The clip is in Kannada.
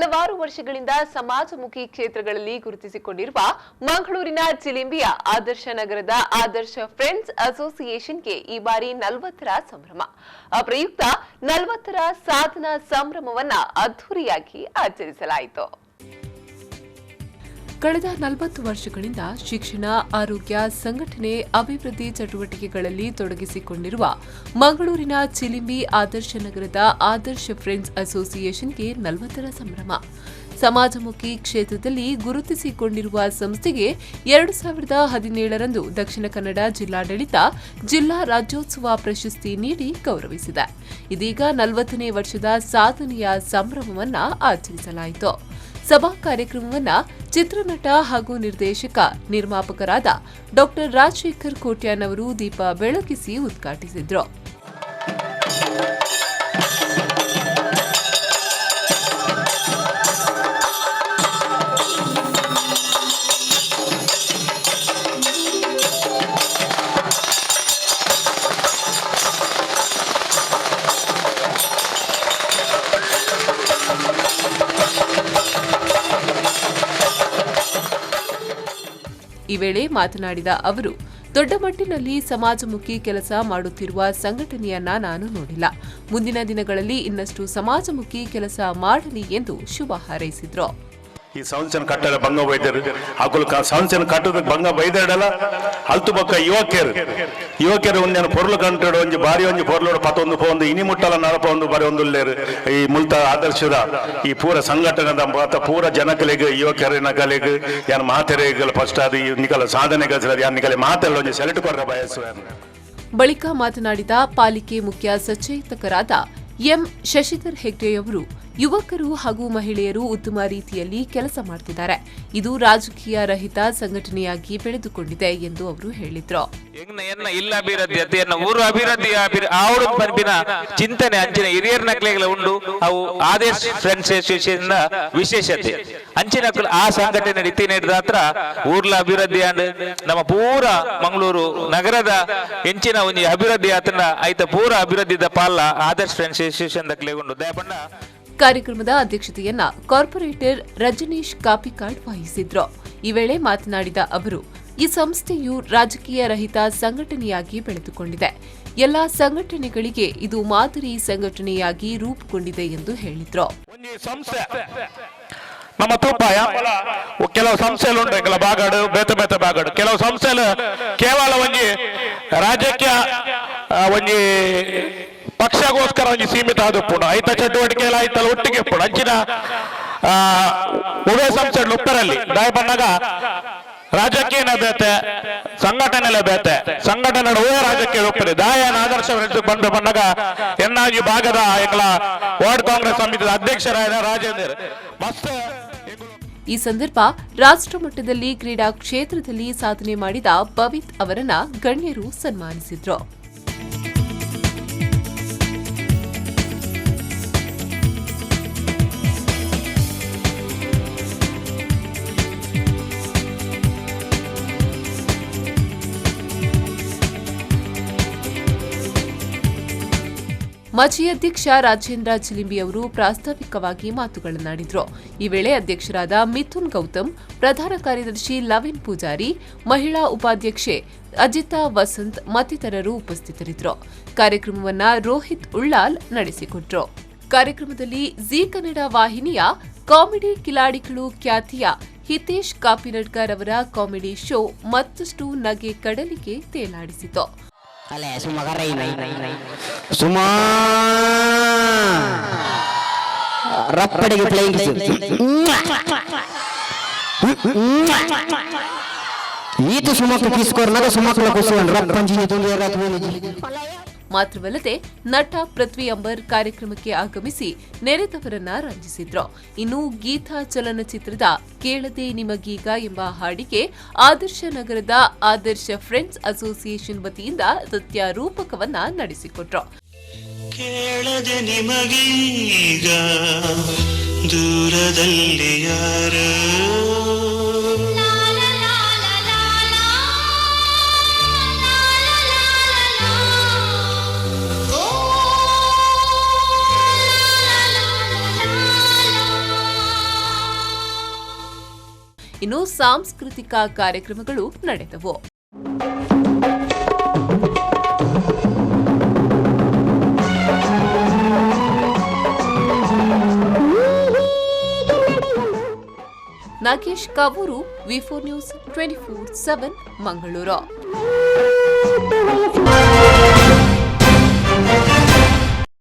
ಹಲವಾರು ವರ್ಷಗಳಿಂದ ಸಮಾಜಮುಖಿ ಕ್ಷೇತ್ರಗಳಲ್ಲಿ ಗುರುತಿಸಿಕೊಂಡಿರುವ ಮಂಗಳೂರಿನ ಚಿಲಿಂಬಿಯ ಆದರ್ಶ ನಗರದ ಆದರ್ಶ ಫ್ರೆಂಡ್ಸ್ ಅಸೋಸಿಯೇಷನ್ಗೆ ಈ ಬಾರಿ 40ರ ಸಂಭ್ರಮ. ಪ್ರಯುಕ್ತ 40ರ ಸಾಧನಾ ಸಂಭ್ರಮವನ್ನ ಅದ್ಧೂರಿಯಾಗಿ ಆಚರಿಸಲಾಯಿತು. ಕಳೆದ 40 ವರ್ಷಗಳಿಂದ ಶಿಕ್ಷಣ, ಆರೋಗ್ಯ, ಸಂಘಟನೆ, ಅಭಿವೃದ್ಧಿ ಚಟುವಟಿಕೆಗಳಲ್ಲಿ ತೊಡಗಿಸಿಕೊಂಡಿರುವ ಮಂಗಳೂರಿನ ಚಿಲಿಂಬಿ ಆದರ್ಶ ನಗರದ ಆದರ್ಶ ಫ್ರೆಂಡ್ಸ್ ಅಸೋಸಿಯೇಷನ್ಗೆ 40ರ ಸಂಭ್ರಮ. ಸಮಾಜಮುಖಿ ಕ್ಷೇತ್ರದಲ್ಲಿ ಗುರುತಿಸಿಕೊಂಡಿರುವ ಸಂಸ್ಥೆಗೆ 2017ರಂದು ದಕ್ಷಿಣ ಕನ್ನಡ ಜಿಲ್ಲಾಡಳಿತ ಜಿಲ್ಲಾ ರಾಜ್ಯೋತ್ಸವ ಪ್ರಶಸ್ತಿ ನೀಡಿ ಗೌರವಿಸಿದೆ. ಇದೀಗ 40ನೇ ವರ್ಷದ ಸಾಧನೆಯ ಸಂಭ್ರಮವನ್ನು ಆಚರಿಸಲಾಯಿತು. ಸಭಾ ಕಾರ್ಯಕ್ರಮವನ್ನು ಚಿತ್ರನಟ ಹಾಗೂ ನಿರ್ದೇಶಕ ನಿರ್ಮಾಪಕರಾದ ಡಾ ರಾಜಶೇಖರ್ ಕೋಟ್ಯಾನ್ ಅವರು ದೀಪ ಬೆಳಗಿಸಿ ಉದ್ಘಾಟಿಸಿದರು. ಈ ವೇಳೆ ಮಾತನಾಡಿದ ಅವರು, ದೊಡ್ಡ ಮಟ್ಟಿನಲ್ಲಿ ಸಮಾಜಮುಖಿ ಕೆಲಸ ಮಾಡುತ್ತಿರುವ ಸಂಘಟನೆಯನ್ನ ನಾನು ನೋಡಿಲ್ಲ. ಮುಂದಿನ ದಿನಗಳಲ್ಲಿ ಇನ್ನಷ್ಟು ಸಮಾಜಮುಖಿ ಕೆಲಸ ಮಾಡಲಿ ಎಂದು ಶುಭ ಹಾರೈಸಿದ್ರು. ಈ ಸಂಸ್ಥೆನ ಕಟ್ಟಡ ಬಂಗ ಬೈದರು ಹಾಕಲು ಸಂಸ್ಥೆನ ಕಟ್ಟದ ಬಂಗ ಬೈದಡಲ್ಲ ಹಲ್ತು ಬಕ್ಕ ಯುವಕರು ಒಂದೇನು ಪೊರ್ಲು ಕಂಟಡು ಒಂಜಿ ಬಾರಿ ಒಂಜಿ ಪೊರ್ಲೋಡು ಪತ್ತೊಂದು ಪೋಂದು ಇನಿ ಮುಟ್ಟಲ ನಡಪ ಒಂದು ಬಾರಿ ಒಂದುಲ್ಲೇರು ಈ ಮುಲ್ತ ಆದರ್ಶದ ಈ ಪೂರ ಸಂಘಟನೆದ ಪೂರ ಜನಕಲಿಗೆ ಯುವಕರಿನ ಕಲೆಗೆ ಯಾನು ಮಾತೆರೆಗಳು ಫಸ್ಟ್ ಅದು ನಿಕಲ ಸಾಧನೆ ಗಸರದು ಯಾನು ನಿಕಲೆ ಮಾತೆಲ್ಲ ಒಂಜಿ ಸೆಲೆಕ್ಟ್ ಕೊರ್ರ ಬಯಸುವ. ಬಳಿಕ ಮಾತನಾಡಿದ ಪಾಲಿಕೆ ಮುಖ್ಯ ಸಚೇತಕರಾದ ಎಂ ಶಶಿಧರ್ ಹೆಗ್ಡೆಯವರು, ಯುವಕರು ಹಾಗೂ ಮಹಿಳೆಯರು ಉತ್ತಮ ರೀತಿಯಲ್ಲಿ ಕೆಲಸ ಮಾಡುತ್ತಿದ್ದಾರೆ. ಇದು ರಾಜಕೀಯ ರಹಿತ ಸಂಘಟನೆಯಾಗಿ ಬೆಳೆದುಕೊಂಡಿದೆ ಎಂದು ಅವರು ಹೇಳಿದ್ರು. ಇಲ್ಲ ಅಭಿವೃದ್ಧಿ ಊರು ಅಭಿವೃದ್ಧಿ ಆವಡು ಪಂಪಿನ ಚಿಂತನೆ ಅಂಚಿನ ಹಿರಿಯರ ನಕ್ಲೆಗಳ ಉಂಡು ಅವು ಆದೇಶ್ ಫ್ರೆಂಡ್ಸ್ ಅಸೋಸಿಯೇಷನ್ ವಿಶೇಷತೆ ಅಂಚಿನ ಆ ಸಂಘಟನೆ ರೀತಿ ನಡೆದ ಹತ್ರ ಊರ್ಲ ಅಭಿವೃದ್ಧಿ ಅಂಡ್ ನಮ್ಮ ಪೂರ ಮಂಗಳೂರು ನಗರದ ಹೆಂಚಿನ ಒಂದು ಅಭಿವೃದ್ಧಿ ಆತನ ಆಯ್ತ ಪೂರ ಅಭಿವೃದ್ಧಿದ ಪಾಲ ಆದರ್ಶ್ ಫ್ರೆಂಡ್ಸ್ ಅಸೋಸಿಯೇಷನ್ ದಕ್ಲೆಗೊಂಡು ದಯಪಣ್ಣ. ಕಾರ್ಯಕ್ರಮದ ಅಧ್ಯಕ್ಷತೆಯನ್ನ ಕಾರ್ಪೊರೇಟರ್ ರಜನೀಶ್ ಕಾಪಿಕಾಡ್ ವಹಿಸಿದ್ರು. ಈ ವೇಳೆ ಮಾತನಾಡಿದ ಅವರು, ಈ ಸಂಸ್ಥೆಯು ರಾಜಕೀಯ ರಹಿತ ಸಂಘಟನೆಯಾಗಿ ಬೆಳೆದುಕೊಂಡಿದೆ. ಎಲ್ಲಾ ಸಂಘಟನೆಗಳಿಗೆ ಇದು ಮಾದರಿ ಸಂಘಟನೆಯಾಗಿ ರೂಪುಗೊಂಡಿದೆ ಎಂದು ಹೇಳಿದ್ರು. ನಮ್ಮ ತೂಪಾಯ ಕೆಲವು ಸಂಸ್ಥೆಗಳು ಉಂಟು ಕೆಲ ಬಾಗಾಡು ಬೇತ ಬಾಗಾಡು ಕೆಲವು ಸಂಸ್ಥೆಗಳು ಕೇವಲ ಒಂಜಿ ರಾಜ್ಯಕ್ಕೆ ಒಂಜಿ ಪಕ್ಷಗೋಸ್ಕರ ಒಂಜಿ ಸೀಮಿತ ಆದುಪ್ಪುಂಡು ಐತ ಚಟುವಟಿಕೆ ಆಯ್ತಲ್ಲ ಒಟ್ಟಿಗೆ ಇಪ್ಪುಡು ಅಂಚಿನ ಉಭಯ ಸಂಸ್ಥೆಗಳು ಉಪ್ಪರಲ್ಲಿ ದಾಯ ಬಂದಾಗ ರಾಜಕೀಯನ ಬೇತೆ ಸಂಘಟನೆಲ ಬೇತೆ ಸಂಘಟನೆ ಉಭಯ ರಾಜಕೀಯ ಒಪ್ಪದೆ ದಾಯನ ಆದರ್ಶ ಬಂದು ಬಂದಾಗ ಎನ್ನಾಗಿ ಭಾಗದ ಎಂಗಳ ವಾರ್ಡ್ ಕಾಂಗ್ರೆಸ್ ಸಮಿತಿಯ ಅಧ್ಯಕ್ಷರಾದ ರಾಜೇಂದ್ರ ಮಸ್ತ್. ಈ ಸಂದರ್ಭ ರಾಷ್ಟ್ರ ಮಟ್ಟದಲ್ಲಿ ಕ್ರೀಡಾ ಕ್ಷೇತ್ರದಲ್ಲಿ ಸಾಧನೆ ಮಾಡಿದ ಪವಿತ್ ಅವರನ್ನ ಗಣ್ಯರು ಸನ್ಮಾನಿಸಿದ್ರು. ಮಾಜಿ ಅಧ್ಯಕ್ಷ ರಾಜೇಂದ್ರ ಚಿಲಿಂಬಿ ಅವರು ಪ್ರಾಸ್ತಾವಿಕವಾಗಿ ಮಾತುಗಳನ್ನಾಡಿದರು. ಈ ವೇಳೆ ಅಧ್ಯಕ್ಷರಾದ ಮಿಥುನ್ ಗೌತಮ್, ಪ್ರಧಾನ ಕಾರ್ಯದರ್ಶಿ ಲವಿನ್ ಪೂಜಾರಿ, ಮಹಿಳಾ ಉಪಾಧ್ಯಕ್ಷೆ ಅಜಿತಾ ವಸಂತ್ ಮತ್ತಿತರರು ಉಪಸ್ಥಿತರಿದ್ದರು. ಕಾರ್ಯಕ್ರಮವನ್ನು ರೋಹಿತ್ ಉಳ್ಳಾಲ್ ನಡೆಸಿಕೊಟ್ರು. ಕಾರ್ಯಕ್ರಮದಲ್ಲಿ ಜಿ ಕನ್ನಡ ವಾಹಿನಿಯ ಕಾಮಿಡಿ ಕಿಲಾಡಿಗಳು ಖ್ಯಾತಿಯ ಹಿತೇಶ್ ಕಾಪಿನಡ್ಕರ್ ಅವರ ಕಾಮಿಡಿ ಶೋ ಮತ್ತಷ್ಟು ನಗೆ ಕಡಲಿಗೆ ತೇಲಾಡಿಸಿತು. ಸುಮಾ ರಪ್ಪಡಿಗೆ ಪ್ಲೇಯಿಂಗ್ ಈತು ಸುಮಕ್ಕ ಕಿಸ್ಕೋರ್ನಾಗ ಸುಮಕ್ಕಳ ಕುಸುವನ್ ರಪ್ಪಂಜಿನಿ ತುಂಬಿಯ ಮಾತ್ರವಲ್ಲದೆ ನಟ ಪೃಥ್ವಿ ಅಂಬರ್ ಕಾರ್ಯಕ್ರಮಕ್ಕೆ ಆಗಮಿಸಿ ನೆರೆದವರನ್ನ ರಂಜಿಸಿದ್ರು. ಇನ್ನು ಗೀತಾ ಚಲನಚಿತ್ರದ ಕೇಳದೆ ನಿಮಗೀಗ ಎಂಬ ಹಾಡಿಗೆ ಆದರ್ಶ ನಗರದ ಆದರ್ಶ ಫ್ರೆಂಡ್ಸ್ ಅಸೋಸಿಯೇಷನ್ ವತಿಯಿಂದ ನೃತ್ಯ ರೂಪಕವನ್ನ ನಡೆಸಿಕೊಟ್ರು. ಕೇಳದೆ ನಿಮಗೀಗ ದೂರದಲ್ಲಿ ಯಾರು ಇನ್ನು ಸಾಂಸ್ಕೃತಿಕ ಕಾರ್ಯಕ್ರಮಗಳು ನಡೆದವು. ನಾಗೇಶ್ ಕಾವೂರು, ವಿ4 ನ್ಯೂಸ್ 24/7 ಮಂಗಳೂರು.